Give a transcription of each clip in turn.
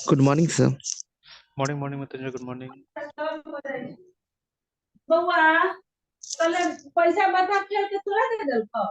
Good morning, sir. Morning morning Mrityunjay, good morning. बउआ कल पैसा बता के तोरा दे देलको।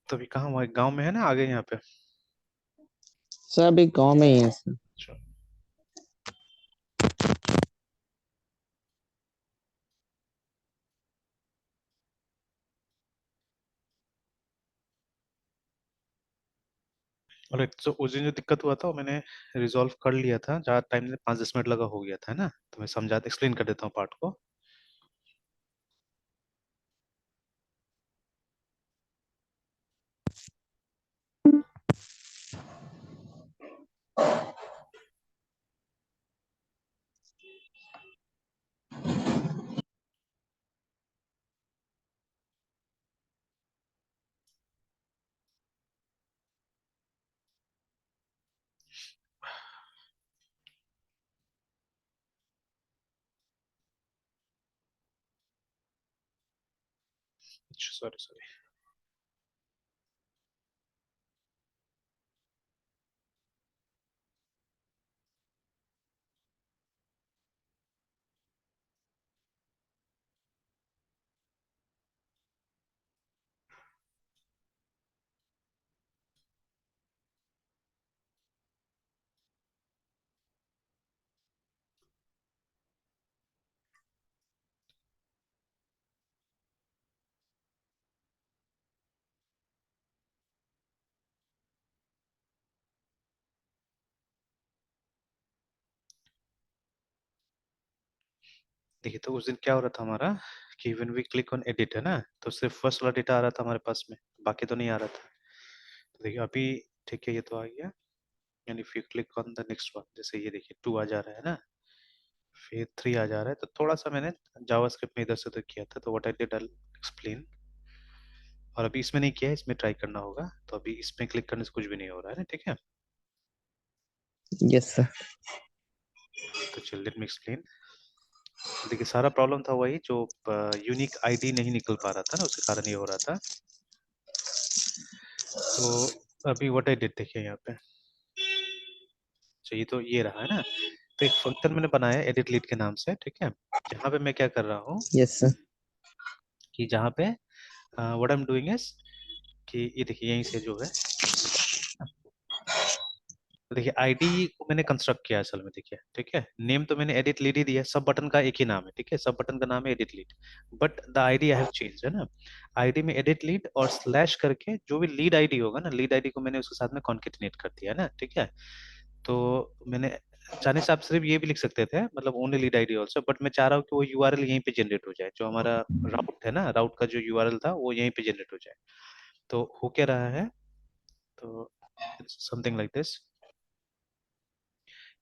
तो अभी कहाँ, वहाँ गांव में है ना, आगे यहाँ पे? सर अभी गांव में ही है सर। अच्छा। और तो उस दिन जो दिक्कत हुआ था वो मैंने रिजॉल्व कर लिया था, जहाँ टाइम 5-10 मिनट लगा हो गया था, है ना। तो मैं समझा एक्सप्लेन कर देता हूँ पार्ट को। Sorry sorry. देखिए, तो उस दिन क्या हो रहा था हमारा कि when we click on edit, है ना, तो सिर्फ फर्स्ट वाला डेटा आ रहा था हमारे पास में, बाकी तो नहीं आ रहा था। तो देखिए अभी ठीक है, ये तो आ गया। And if you click on the next one, जैसे ये देखिए 2 आ जा रहा है ना, फिर 3 आ जा रहा है। तो थोड़ा सा मैंने जावास्क्रिप्ट में इधर से उधर किया था, तो what I did, I explain. और अभी इसमें नहीं किया है, इसमें ट्राई करना होगा। तो अभी इसमें क्लिक करने से कुछ भी नहीं हो रहा है ना, ठीक है। Yes, sir. तो चलिए लेट मी एक्सप्लेन। देखिए सारा प्रॉब्लम था वही, जो यूनिक आईडी नहीं निकल पा रहा था ना, उसके कारण ये हो रहा था। तो अभी व्हाट आई डिड, देखिए यहाँ पे चाहिए, तो ये रहा है ना। तो एक फंक्शन मैंने बनाया एडिट लीड के नाम से, ठीक है। जहाँ पे मैं क्या कर रहा हूँ Yes, sir. कि जहाँ पे what I am doing is कि ये देखिए यहीं से जो है, तो देखिए आईडी को मैंने कंस्ट्रक्ट किया असल में, देखिए ठीक है। नेम तो मैंने एडिट लीड ही दिया, सब बटन का एक ही नाम है, ठीक है। सब बटन का नाम है edit lead, but the ID I have change, है ना। आईडी में एडिट लीड और स्लैश करके जो भी लीड आईडी होगा ना, लीड आईडी को मैंने उसके साथ में कॉन्केटिनेट कर दिया, है ना, ठीक है। तो मैंने चाहने से आप सिर्फ ये भी लिख सकते थे, मतलब only lead ID also, but मैं चाह रहा हूँ कि वो यूआरएल यहीं पे जनरेट हो जाए, जो हमारा राउट है ना, राउट का जो यूआरएल था वो यहीं पे जनरेट हो जाए। तो हो क्या रहा है, तो इट्स समथिंग लाइक दिस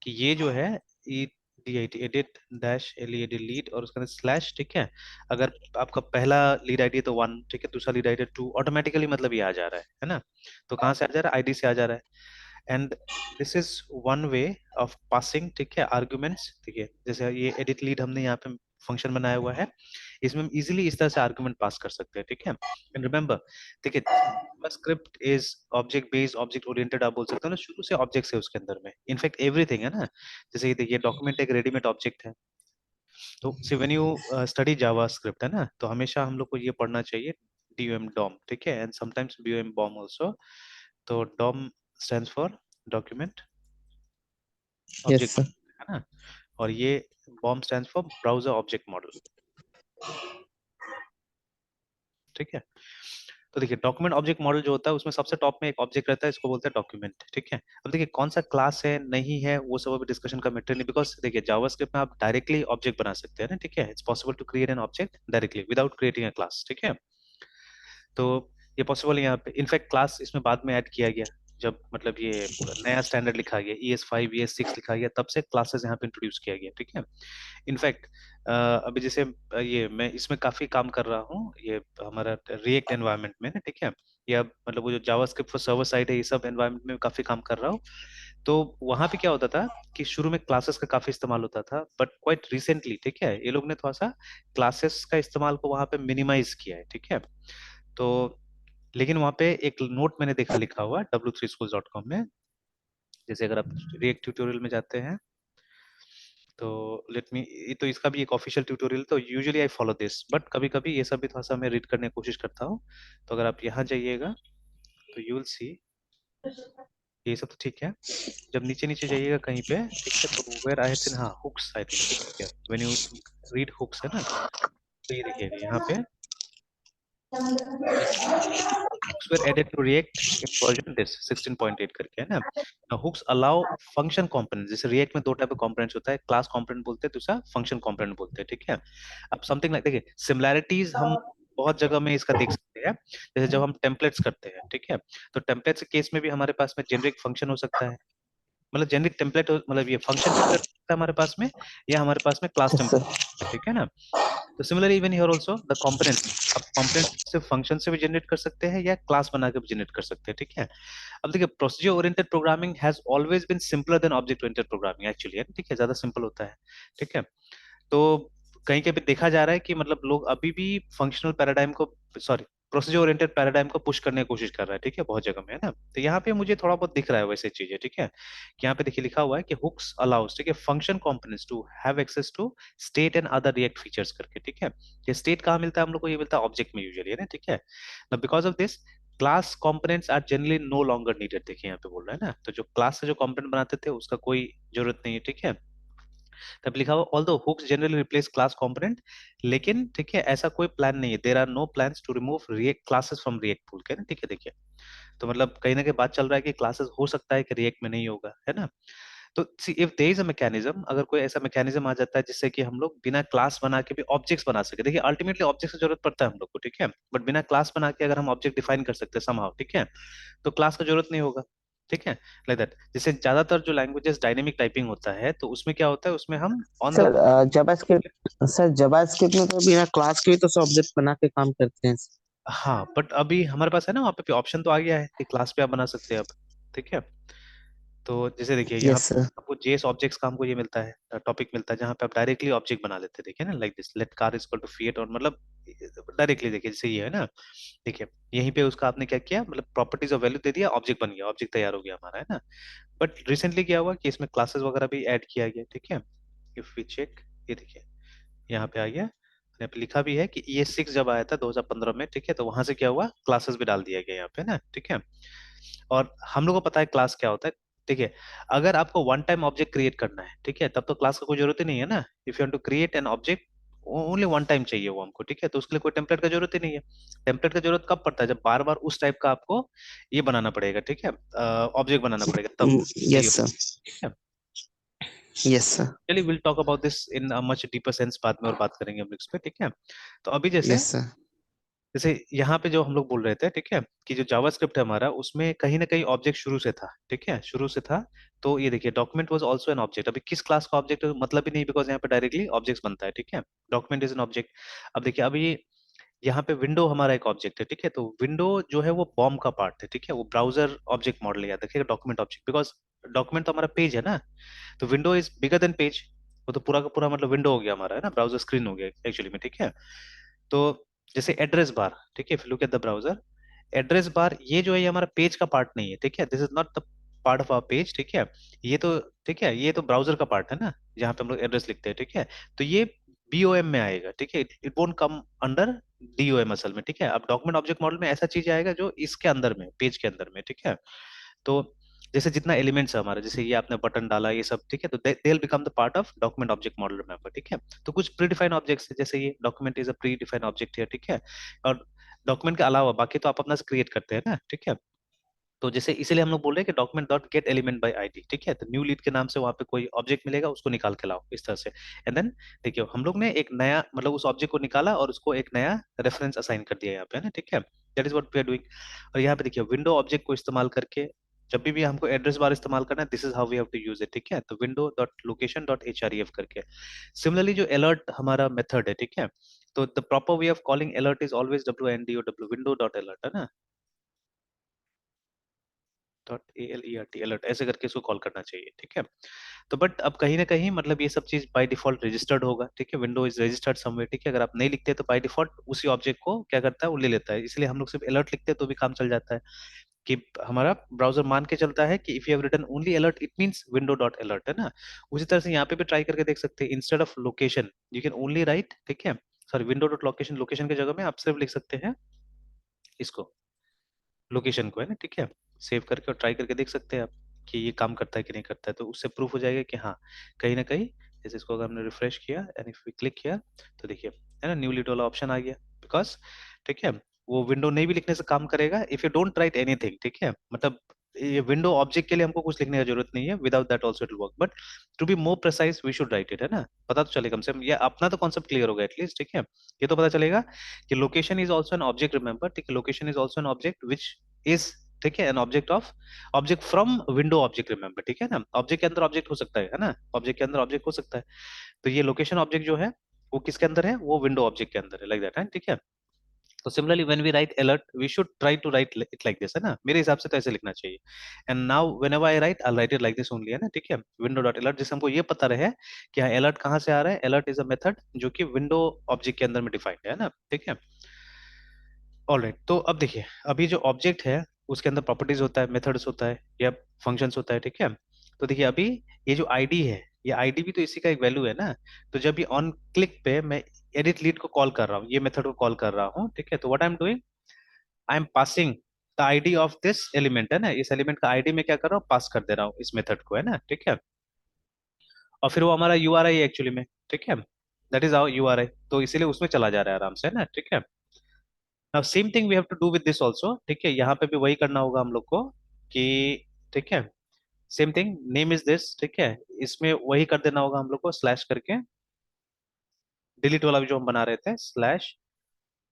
कि ये जो है E D I T edit dash L E D lead और उसके अंदर स्लैश, ठीक है। अगर आपका पहला लीड आईडी है तो 1, ठीक है, दूसरा लीड आईडी 2, ऑटोमेटिकली मतलब ये आ जा रहा है ना। तो कहाँ से आ जा रहा है, आईडी से आ जा रहा है। And this is one way of passing, ठीक है, आर्गुमेंट्स। ठीक है, जैसे ये एडिट लीड हमने यहाँ पे फंक्शन बनाया हुआ है, इसमें हम इजीली इस तरह से आर्गुमेंट पास कर सकते हैं, ठीक है। एंड रिमेंबर, देखिए script is object based, object oriented, आप बोल सकते हो ना, शुरू से ऑब्जेक्ट्स है उसके अंदर में, इनफैक्ट एवरीथिंग, है ना। जैसे ये देखिए डॉक्यूमेंट एक रेडीमेड ऑब्जेक्ट है। तो see when you study Java script, है ना, तो हमेशा हम लोग को ये पढ़ना चाहिए डीओएम डॉम, ठीक है, and sometimes BOM BOM also. तो DOM stands for document Yes, object, sir. है ना। और ये BOM stands for browser object model. ठीक है। तो देखिए डॉक्यूमेंट ऑब्जेक्ट मॉडल जो होता है उसमें सबसे टॉप में एक ऑब्जेक्ट रहता है, इसको बोलते हैं डॉक्यूमेंट, ठीक है। अब देखिए कौन सा क्लास है नहीं है वो सब अभी डिस्कशन का मैटर नहीं, बिकॉज देखिए जावास्क्रिप्ट में आप डायरेक्टली ऑब्जेक्ट बना सकते हैं ना, ठीक है। It's possible to create an object directly without creating a class, ठीक है। तो ये पॉसिबल है यहाँ पे। इनफैक्ट क्लास इसमें बाद में ऐड किया गया, जब मतलब ये नया स्टैंडर्ड लिखा गया ES5 ES6 लिखा गया, तब से क्लासेस यहाँ पे इंट्रोड्यूस किया गया, ठीक है। इनफैक्ट अभी जैसे ये मैं इसमें काफी काम कर रहा हूँ, ये हमारा रिएक्ट एनवायरनमेंट में ना, ठीक है। या मतलब वो जो जावास्क्रिप्ट फॉर सर्वर साइड है, ये सब एनवायरनमेंट में काफी काम कर रहा हूँ। तो वहां पे क्या होता था कि शुरू में क्लासेस का काफी इस्तेमाल होता था, बट क्वाइट रिसेंटली, ठीक है, ये लोग ने थोड़ा सा क्लासेस का इस्तेमाल को वहां पे मिनिमाइज किया है, ठीक है। तो लेकिन वहां पे एक नोट मैंने देखा लिखा हुआ w3schools.com में, जैसे अगर आप रिएक्ट ट्यूटोरियल में जाते हैं तो लेट मी, तो इसका भी एक ऑफिशियल ट्यूटोरियल, तो usually I follow this, but कभी कभी ये सब भी थोड़ा सा मैं रीड करने की कोशिश करता हूँ। तो अगर आप यहाँ जाइएगा तो यू विल सी, ये सब तो ठीक है। जब नीचे नीचे जाइएगा कहीं पे, ठीक है, तो वेयर आई थिंक, हाँ हुक्स आई थिंक, ठीक है, व्हेन यू रीड हुक्स है ना, तो ये देखिएगा यहाँ पे hooks were added to React in version this 16.8 करके, है ना। Now hooks allow function components, जैसे React में दो टाइप के components होता है, class component बोलते हैं, दूसरा function component बोलते हैं, ठीक है। अब something like, देखिए similarities हम बहुत जगह में इसका देख सकते हैं, जैसे जब हम टेम्पलेट्स करते हैं, ठीक है, तो टेम्पलेट्स के केस में भी हमारे पास में जेनरिक फंक्शन हो सकता है, मतलब जेनरिक टेम्पलेट मतलब ये फंक्शन टेम्पलेट होता है हमारे पास में, या हमारे पास में क्लास yes sir. टेम्पलेट, ठीक है ना। तो similarly even here also the components, आप कंपोनेंट से फंक्शन से भी जनरेट कर सकते हैं या क्लास बना के भी जनरेट कर सकते हैं, ठीक है। अब देखिए procedure oriented programming has always been simpler than object oriented programming actually, ठीक है, ज्यादा सिंपल होता है, ठीक है। तो कहीं कहीं पे देखा जा रहा है कि मतलब लोग अभी भी फंक्शनल पैराडाइम को, सॉरी, प्रोसीजर ओरिएंटेड पैराडाइम को पुश करने की कोशिश कर रहा है, ठीक है, बहुत जगह में, है ना। तो यहाँ पे मुझे थोड़ा बहुत दिख रहा है वैसे चीजें, ठीक है, कि यहाँ पे देखिए लिखा हुआ है कि हुक्स अलाउज, ठीक है, function components to have access to state and other React features करके, ठीक है। ये स्टेट कहाँ मिलता है हम लोग को, ये मिलता है ऑब्जेक्ट में यूजुअली, है ना, ठीक है। Because of this class components are generally no longer needed, देखिए यहाँ पे बोल रहा है ना, तो जो क्लास से जो कंपोनेंट बनाते थे उसका कोई जरूरत नहीं है, ठीक है। तब लिखा हुआ although hooks generally replace class component, लेकिन ठीक है ऐसा कोई प्लान नहीं है, there are no plans to remove React classes from React pool के ना, ठीक है, देखिए। तो मतलब कहीं ना कहीं बात चल रहा है कि क्लासेस हो सकता है कि रिएक्ट में नहीं होगा, है ना। तो see if there is a mechanism, अगर कोई ऐसा मैकेनिज्म आ जाता है जिससे कि हम लोग बिना क्लास बना के भी ऑब्जेक्ट्स बना सके, देखिए अल्टीमेटली ऑब्जेक्ट की जरूरत पड़ता है हम लोग को, ठीक है, बट बिना क्लास बना के अगर हम ऑब्जेक्ट डिफाइन कर सकते हैं समहाउ, ठीक है, तो क्लास का जरूरत नहीं होगा, ठीक है, लाइक दैट। जैसे ज्यादातर जो लैंग्वेजेस डायनेमिक टाइपिंग होता है तो उसमें क्या होता है, उसमें हम ऑन द, सर जावास्क्रिप्ट में तो बिना क्लास के भी तो सब ऑब्जेक्ट बना के काम करते हैं। हाँ बट अभी हमारे पास है ना, वहाँ पे ऑप्शन तो आ गया है कि क्लास पे आप बना सकते हैं अब, ठीक है। तो जैसे देखिए यहाँ यस पे सर। आपको जेएस ऑब्जेक्ट्स का हमको ये मिलता है, टॉपिक मिलता है, जहाँ पे आप डायरेक्टली ऑब्जेक्ट बना लेते हैं, देखिए ना, like this let car is equal to feet, और मतलब डायरेक्टली देखिए जैसे ये है ना, देखिए यहीं पे उसका आपने क्या किया, मतलब प्रॉपर्टीज ऑफ वैल्यू दे दिया, ऑब्जेक्ट बन गया, ऑब्जेक्ट तैयार हो गया हमारा, है ना। बट रिसेंटली क्या हुआ कि इसमें क्लासेस वगैरह भी ऐड किया गया, ठीक है। इफ वी चेक, ये देखिए यहाँ पे आ गया, यहाँ पे लिखा भी है कि ES6 जब आया था 2015 में, ठीक है, तो वहां से क्या हुआ, क्लासेस भी डाल दिया गया यहाँ पे ना, ठीक है। और हम लोग को पता है क्लास क्या होता है, ठीक है। अगर आपको वन टाइम ऑब्जेक्ट क्रिएट करना है, ठीक है, तब तो क्लास का कोई जरूरत ही नहीं है ना। If you want to create an object only one time चाहिए वो हमको, ठीक है, तो उसके लिए कोई टेम्पलेट का जरूरत ही नहीं है। टेम्पलेट का जरूरत कब पड़ता है, जब बार बार उस टाइप का आपको ये बनाना पड़ेगा, ठीक है, ऑब्जेक्ट बनाना पड़ेगा, तब चाहिए, यस सर। ठीक है। Yes sir. चलिए will talk about this in much deeper sense बाद में, और बात करेंगे हम लोग इस पे, ठीक है। तो अभी जैसे यस सर। जैसे यहाँ पे जो हम लोग बोल रहे थे, ठीक है, कि जो जावास्क्रिप्ट है हमारा उसमें कहीं ना कहीं ऑब्जेक्ट शुरू से था, ठीक है, शुरू से था। तो ये देखिए document was also an object, अभी किस क्लास का ऑब्जेक्ट मतलब ही नहीं, बिकॉज यहाँ पे डायरेक्टली ऑब्जेक्ट बनता है, ठीक है, डॉक्यूमेंट इज एन ऑब्जेक्ट। अब देखिए अभी यहाँ पे विंडो हमारा एक ऑब्जेक्ट है, ठीक है, तो विंडो जो है वो बॉम का पार्ट है, ठीक है, वो ब्राउजर ऑब्जेक्ट मॉडल है, याद रखिएगा डॉक्यूमेंट ऑब्जेक्ट, बिकॉज डॉक्यूमेंट तो हमारा पेज है ना, तो window is bigger than page, वो तो पूरा का पूरा मतलब विंडो हो गया हमारा, है ना, ब्राउजर स्क्रीन हो गया एक्चुअली में, ठीक है। तो जैसे एड्रेस बार, ठीक है, look at the browser, address bar ये जो है ये हमारा पेज का पार्ट नहीं है, ठीक है, this is not the part of our page, ठीक है। ये तो ठीक है, ये तो ब्राउजर का पार्ट है ना, जहाँ पे हम लोग एड्रेस लिखते हैं, ठीक है। तो ये बीओएम में आएगा, ठीक है, it won't come under DOM असल में, ठीक है। अब डॉक्यूमेंट ऑब्जेक्ट मॉडल में ऐसा चीज आएगा जो इसके अंदर में, पेज के अंदर में, ठीक है। तो जैसे जितना एलिमेंट्स है हमारे, जैसे ये आपने बटन डाला ये सब, ठीक है, तो they will become the part of document object model में आपका, ठीक है। तो कुछ प्री डिफाइन ऑब्जेक्ट्स है, जैसे ये document is a pre define object है, ठीक है। और डॉक्यूमेंट के अलावा बाकी तो आप अपना से क्रिएट करते हैं ना, ठीक है। तो जैसे इसीलिए हम लोग बोल रहे हैं कि document dot gate element by ID, ठीक है। तो न्यू लीड के नाम से वहां पे कोई ऑब्जेक्ट मिलेगा, उसको निकाल के लाओ इस तरह से। एंड देन देखिए हम लोग ने एक नया मतलब उस ऑब्जेक्ट को निकाला और उसको एक नया रेफरेंस असाइन कर दिया यहाँ पे, है ना, ठीक है। That is what we are doing. और यहाँ पे देखिए विंडो ऑब्जेक्ट को इस्तेमाल करके जब भी हमको एड्रेस बार इस्तेमाल करना है, this is how we have to use it, ठीक है। तो window dot location dot href करके। सिमिलरली जो अलर्ट हमारा मेथड है, ठीक है, तो the proper way of calling alert is always wndo window dot alert, है ना, .alert अलर्ट ऐसे करके इसको कॉल करना चाहिए, ठीक है। तो बट अब कहीं ना कहीं मतलब ये सब चीज बाय डिफॉल्ट रजिस्टर्ड होगा, ठीक है। विंडो इज रजिस्टर्ड समवेयर, ठीक है। अगर आप नहीं लिखते तो बाय डिफॉल्ट उसी ऑब्जेक्ट को क्या करता है, वो ले लेता है। इसलिए हम लोग सिर्फ अलर्ट लिखते हैं तो भी काम चल जाता है कि हमारा ब्राउजर मान के चलता है कि if you have written only alert it means window dot alert, है ना। उसी तरह से यहाँ पे भी ट्राई करके देख सकते हैं, instead of location you can only right, ठीक है, sorry window dot location, location की जगह में आप सिर्फ लिख सकते हैं इसको, लोकेशन को, है ना, ठीक है। सेव करके और ट्राई करके देख सकते हैं आप कि ये काम करता है कि नहीं करता है। तो उससे प्रूफ हो जाएगा कि हाँ कहीं ना कहीं, जैसे इसको अगर हमने रिफ्रेश किया एंड इफ वी क्लिक किया तो देखिए, है ना, न्यू लीड वाला ऑप्शन आ गया, बिकॉज, ठीक है, वो विंडो नहीं भी लिखने से काम करेगा if you don't write anything, ठीक है। मतलब ये विंडो ऑब्जेक्ट के लिए हमको कुछ लिखने की जरूरत नहीं है, without that also it will work, but to be more precise we should write it, है ना। पता तो चले कम से कम, ये अपना तो कॉन्सेप्ट क्लियर होगा एटलीस्ट, ठीक है। ये तो पता चलेगा कि location is also an object, remember, ठीक है, location is also an object which is, ठीक है, an object of object from window object, remember, ठीक है ना। ऑब्जेक्ट के अंदर ऑब्जेक्ट हो सकता है ना, ऑब्जेक्ट के अंदर ऑब्जेक्ट हो सकता है। तो ये लोकेशन ऑब्जेक्ट जो है वो किसके अंदर है, वो विंडो ऑब्जेक्ट के अंदर है, लाइक दैट, है, ठीक है। तो similarly when we write alert we should try to write it like this, है ना, मेरे हिसाब से तो ऐसे लिखना चाहिए। And now whenever I write I write it like this only, है ना, ठीक है, विंडो डॉट अलर्ट, जिससे हमको ये पता रहे कि हाँ अलर्ट कहाँ से आ रहा है। अलर्ट इज अ मेथड जो कि विंडो ऑब्जेक्ट के अंदर में डिफाइंड है ना, ठीक है। ऑलराइट, तो अब देखिए अभी जो ऑब्जेक्ट है उसके अंदर प्रॉपर्टीज होता है, मेथड्स होता है या फंक्शंस होता है, ठीक है। तो देखिए अभी ये जो आईडी है, ये आईडी भी तो इसी का एक वैल्यू है ना। तो जब ये ऑन क्लिक पे मैं एडिट लीड को कॉल कर रहा हूँ, ये मेथड को कॉल कर रहा हूँ, ठीक है, तो what I am doing, I am passing the ID of this element, है ना, इस एलिमेंट का आईडी में क्या कर रहा हूँ, पास कर दे रहा हूँ इस मेथड को, है ना, ठीक है। और फिर वो हमारा यूआरआई एक्चुअली में, ठीक है, दैट इज आवर यूआरआई, तो इसीलिए उसमें चला जा रहा है आराम से, है ना, ठीक है। Now same thing we have to do with this also, ठीक है, यहाँ पे भी वही करना होगा हम लोग को कि, ठीक है, same thing, name is this, ठीक है, इसमें वही कर देना होगा हम लोग को, स्लैश करके डिलीट वाला भी जो हम बना रहे थे स्लैश,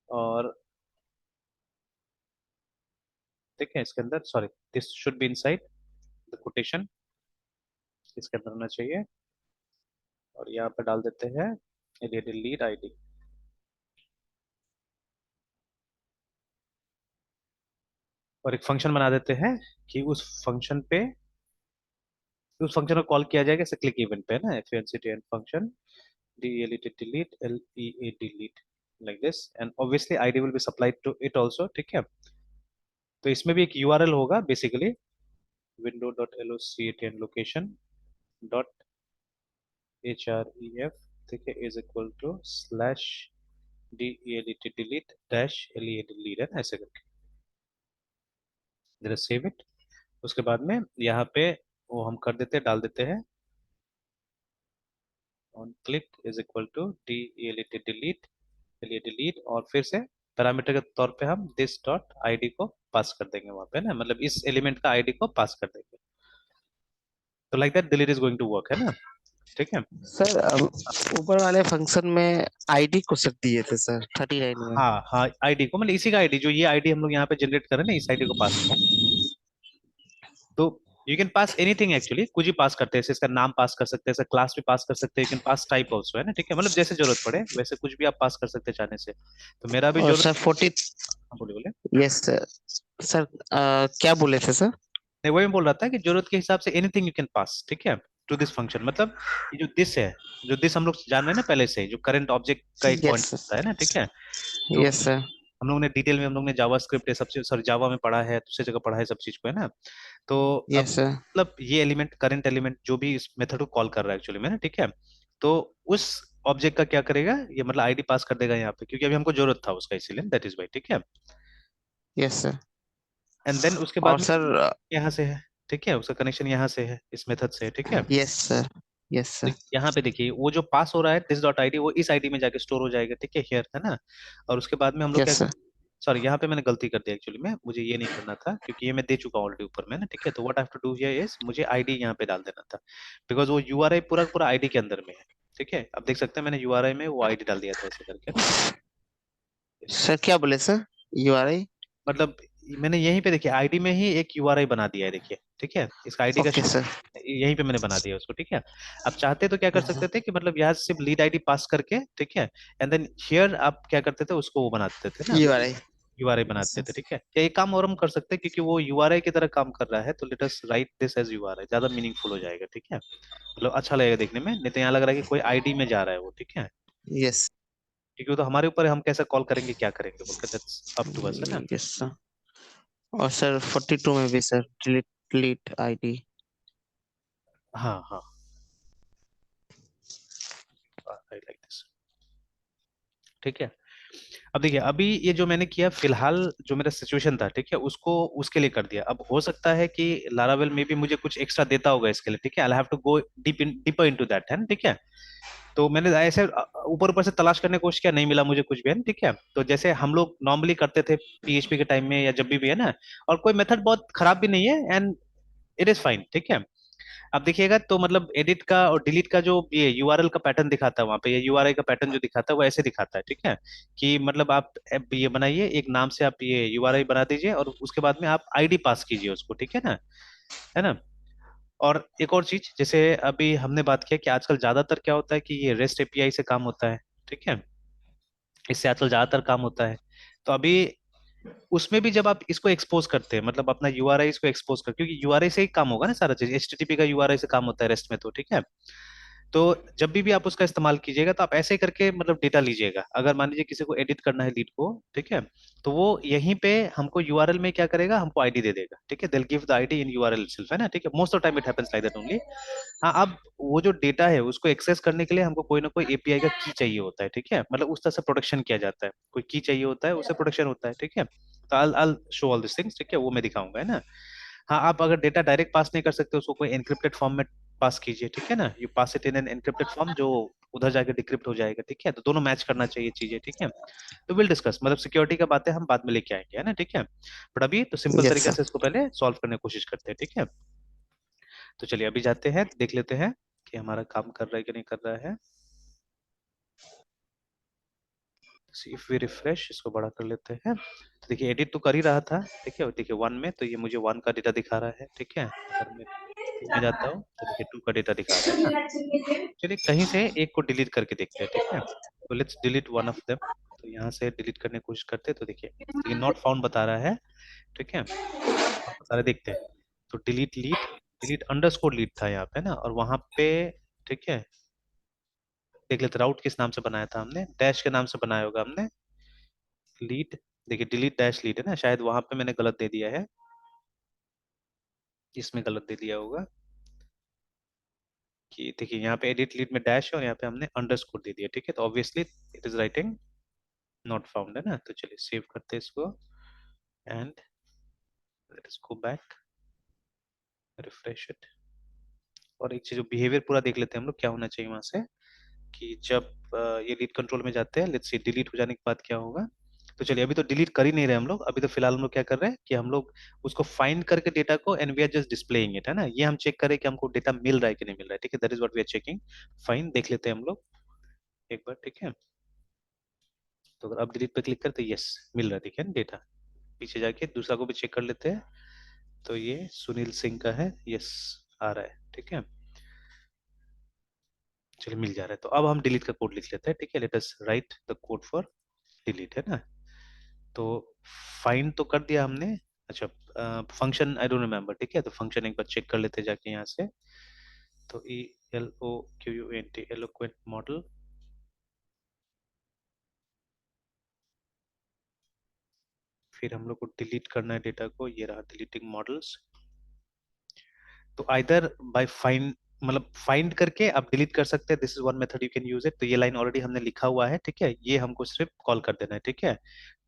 और ठीक है इसके अंदर, sorry this should be inside the quotation, इसके अंदर होना चाहिए। और यहाँ पे डाल देते हैं लीड आईडी, और एक फंक्शन बना देते हैं कि उस फंक्शन को कॉल किया जाएगा जैसे क्लिक इवेंट पे, है ना, functn function delete lea delete like this, and obviously id will be supplied to it also, ठीक है। तो इसमें भी एक यूआरएल होगा basically, window.locatn location dot href, ठीक है, is equal to slash delete delete dash lea delete, है ना, ऐसे करके जरा सेव इट। उसके बाद में यहाँ पे वो हम कर देते हैं, डाल देते हैं on click is equal to delete, और फिर से पैरामीटर के तौर पे हम दिस डॉट आईडी को पास कर देंगे वहां पे ना, मतलब इस एलिमेंट का आईडी को पास कर देंगे। तो like that delete is going to work, है ना, ठीक है। सर ऊपर वाले फंक्शन में आईडी को सर दिए थे सर 39 में। हाँ हाँ, आईडी को मतलब इसी का आईडी, जो ये आईडी हम लोग यहाँ पे जनरेट कर रहे हैं ना, इस आईडी को पास करें। तो you can pass anything actually, कुछ ही पास करते हैं, जैसे इसका नाम पास कर सकते हैं, इसका क्लास भी पास कर सकते हैं, you can pass type also, है ना, ठीक है, मतलब जैसे जरूरत पड़े वैसे कुछ भी आप पास कर सकते हैं चाहने से। तो मेरा भी और जरूरत, सर 40, हाँ, बोले बोले, यस सर। सर क्या बोले थे सर? नहीं वही मैं बोल रहा था कि जरूरत के हिसाब say anything you can pass, ठीक है, टू दिस फंक्शन। मतलब ये जो दिस है, जो दिस हम लोग जान रहे हैं ना पहले से, जो करंट ऑब्जेक्ट का एक यस पॉइंट सर, होता है ना, ठीक है। तो यस सर, हम लोग ने डिटेल में हम लोग ने जावास्क्रिप्ट सब चीज, सॉरी जावा में पढ़ा है, दूसरी जगह पढ़ा है सब चीज को, है ना। तो अब यस सर, मतलब ये एलिमेंट, करंट एलिमेंट जो भी इस मेथड को कॉल कर रहा है एक्चुअली में ना, ठीक है, तो उस ऑब्जेक्ट का क्या करेगा, ये मतलब आईडी पास कर देगा यहाँ पे, क्योंकि अभी हमको जरूरत था उसका, इसीलिए दैट इज वाई, ठीक है। Yes sir. एंड देन उसके बाद और में सर यहाँ से है, ठीक है, उसका कनेक्शन यहाँ से है इस मेथड से, ठीक है। यस सर, यस तो सर, यहाँ पे देखिए वो जो पास हो रहा है दिस डॉट आईडी, वो इस आईडी में जाके स्टोर हो जाएगा, ठीक है, हियर, है ना। और उसके बाद में हम लोग क्या, यस सर, सॉरी यहाँ पे मैंने गलती कर दी एक्चुअली में, मुझे ये नहीं करना था क्योंकि ये मैं दे चुका हूँ ऑलरेडी ऊपर में ना, ठीक है। तो what I have to do here is मुझे आईडी यहाँ पे डाल देना था, बिकॉज वो यूआरआई पूरा पूरा आईडी के अंदर में है, ठीक है। अब देख सकते हैं मैंने यूआरआई में वो आईडी डाल दिया था ऐसे करके ना। सर क्या बोले सर? URI? मतलब मैंने यहीं पे देखिए आईडी में ही एक यूआरआई बना दिया है, देखिए ठीक है, इसका आईडी का ओके सर। यहीं पे मैंने बना दिया उसको, ठीक है। अब चाहते तो क्या कर सकते थे कि मतलब यहाँ से सिर्फ लीड आईडी पास करके, ठीक है, एंड देन हियर आप क्या करते थे उसको वो बना देते थे ना, URI। यूआरआई बना देते थे, ठीक है। या एक काम और हम कर सकते हैं क्योंकि वो यूआरआई की तरह काम कर रहा है, तो let us write this as URI, ज्यादा मीनिंगफुल हो जाएगा, ठीक है, मतलब अच्छा लगेगा देखने में। नहीं तो यहाँ लग रहा है कि कोई आईडी में जा रहा है वो, ठीक है, यस। क्योंकि वो तो हमारे ऊपर है, हम कैसा कॉल करेंगे क्या करेंगे बोलकर, दैट्स अप टू अस, है ना। Yes sir. और सर 42 में भी सर डिलीट ID। हाँ हाँ, आई लाइक दिस, ठीक है। अब देखिए अभी ये जो मैंने किया फिलहाल जो मेरा सिचुएशन था, ठीक है, उसको उसके लिए कर दिया। अब हो सकता है कि लारावेल में भी मुझे कुछ एक्स्ट्रा देता होगा इसके लिए, ठीक है, I have to go deeper into that, है ना, ठीक है। तो मैंने ऐसे ऊपर ऊपर से तलाश करने की कोशिश किया, नहीं मिला मुझे कुछ भी, है ना, ठीक है। तो जैसे हम लोग नॉर्मली करते थे पीएचपी के टाइम में या जब भी है ना, और कोई मेथड बहुत खराब भी नहीं है, एंड इट इज फाइन, ठीक है। अब देखिएगा तो मतलब एडिट का और डिलीट का जो ये यूआरएल का पैटर्न दिखाता है वहां पे, ये यूआरआई का पैटर्न जो दिखाता है वो ऐसे दिखाता है, ठीक है, कि मतलब आप ये बनाइए एक नाम से, आप ये यूआरआई बना दीजिए और उसके बाद में आप आईडी पास कीजिए उसको, ठीक है ना, है ना। और एक और चीज, जैसे अभी हमने बात किया कि आजकल ज्यादातर क्या होता है कि ये रेस्ट एपीआई से काम होता है, ठीक है, इससे आजकल ज्यादातर काम होता है। तो अभी उसमें भी जब आप इसको एक्सपोज करते हैं, मतलब अपना यूआरआई इसको एक्सपोज कर, क्योंकि यूआरआई से ही काम होगा ना सारा चीज, एचटीटीपी का यूआरआई से काम होता है रेस्ट में, तो ठीक है। तो जब भी आप उसका इस्तेमाल कीजिएगा तो आप ऐसे ही करके मतलब डेटा लीजिएगा। अगर मान लीजिए किसी को एडिट करना है लीड को, ठीक है, तो वो यहीं पे हमको यूआरएल में क्या करेगा, हमको आईडी दे देगा, ठीक है, दिल give the ID in URL itself, है ना, ठीक है, most of time it happens like that only. हाँ, अब वो जो डेटा है उसको एक्सेस करने के लिए हमको कोई ना कोई एपीआई का की चाहिए होता है, ठीक है, मतलब उस तरह से प्रोटेक्शन किया जाता है, कोई की चाहिए होता है, उससे प्रोटेक्शन होता है, ठीक है। तो I'll show all this things, ठीक है, वो मैं दिखाऊंगा, है ना। हाँ, आप अगर डेटा डायरेक्ट पास नहीं कर सकते उसको कोई एनक्रिप्टेड फॉर्म में पास कीजिए, ठीक है ना, you pass it in an encrypted form जो उधर जाके डिक्रिप्ट हो जाएगा, ठीक है। तो दोनों मैच करना चाहिए चीजें, ठीक है। तो विल डिस्कस, मतलब सिक्योरिटी का बातें हम बाद में लेके आएंगे, है ना, ठीक है। बट अभी तो सिंपल यस तरीके सर। से इसको पहले सॉल्व करने की कोशिश करते हैं, ठीक है। तो चलिए अभी जाते हैं, देख लेते हैं कि हमारा काम कर रहा है कि नहीं कर रहा है। इफ वी रिफ्रेश, इसको बड़ा कर लेते हैं। तो देखिए एडिट तो कर ही रहा था, ठीक है, देखिए वन में तो ये मुझे वन का डेटा दिखा रहा है, ठीक है। अगर मैं टू में जाता हूँ तो देखिए टू का डेटा दिखा रहा है ना। चलिए कहीं से एक को डिलीट करके देखते हैं, ठीक है। तो let's delete one of them. तो यहाँ से डिलीट करने की कोशिश करते हैं, तो देखिए नॉट फाउंड बता रहा है, ठीक है, और बता रहे देखते हैं। तो delete lead, delete underscore lead था यहाँ पे ना, और वहां पे, ठीक है, देख लेते राउट किस नाम से बनाया था हमने, डैश के नाम से बनाया होगा हमने लीड। देखिए डिलीट डैश लीड है ना, शायद वहां पे मैंने गलत दे दिया है, इसमें गलत दे दिया होगा कि देखिए यहाँ पे एडिट लीड में डैश है और यहाँ पे हमने अंडरस्कोर दे दिया, ठीक है। तो obviously it is writing not found, है ना। तो चलिए सेव करते हैं इसको and let us go back, refresh it. और एक चीज बिहेवियर पूरा देख लेते हैं हम लोग, क्या होना चाहिए वहां से, कि जब ये लीड कंट्रोल में जाते हैं, लेट्स सी डिलीट हो जाने के बाद क्या होगा। तो चलिए अभी तो डिलीट कर ही नहीं रहे हम लोग, अभी तो फिलहाल हम लोग क्या कर रहे हैं कि हम लोग उसको फाइंड करके डेटा को and we are just displaying it, है ना, ये हम चेक करें कि हमको डेटा मिल रहा है कि नहीं मिल रहा है, ठीक है, that is what we are checking. Fine देख लेते हैं हम लोग एक बार, ठीक है। तो अगर अब डिलीट पे क्लिक करते, यस मिल रहा है, ठीक है डेटा। पीछे जाके दूसरा को भी चेक कर लेते हैं, तो ये सुनील सिंह का है, यस आ रहा है, ठीक है, चलिए मिल जा रहा है। तो अब हम डिलीट का कोड लिख लेते हैं, ठीक है, late us right the code for delete, है ना। तो फाइंड तो कर दिया हमने, अच्छा फंक्शन आई डोंट रिमेम्बर, ठीक है, तो फंक्शन एक बार चेक कर लेते हैं जाके यहाँ से। तो ELOQUENT एलोक्वेंट मॉडल, फिर हम लोग को डिलीट करना है डेटा को, ये रहा डिलीटिंग मॉडल्स। तो आइदर बाय फाइंड, मतलब फाइंड करके आप डिलीट कर सकते हैं, this is one method you can use it. तो ये लाइन ऑलरेडी हमने लिखा हुआ है, ठीक है, ये हमको सिर्फ कॉल कर देना है, ठीक है।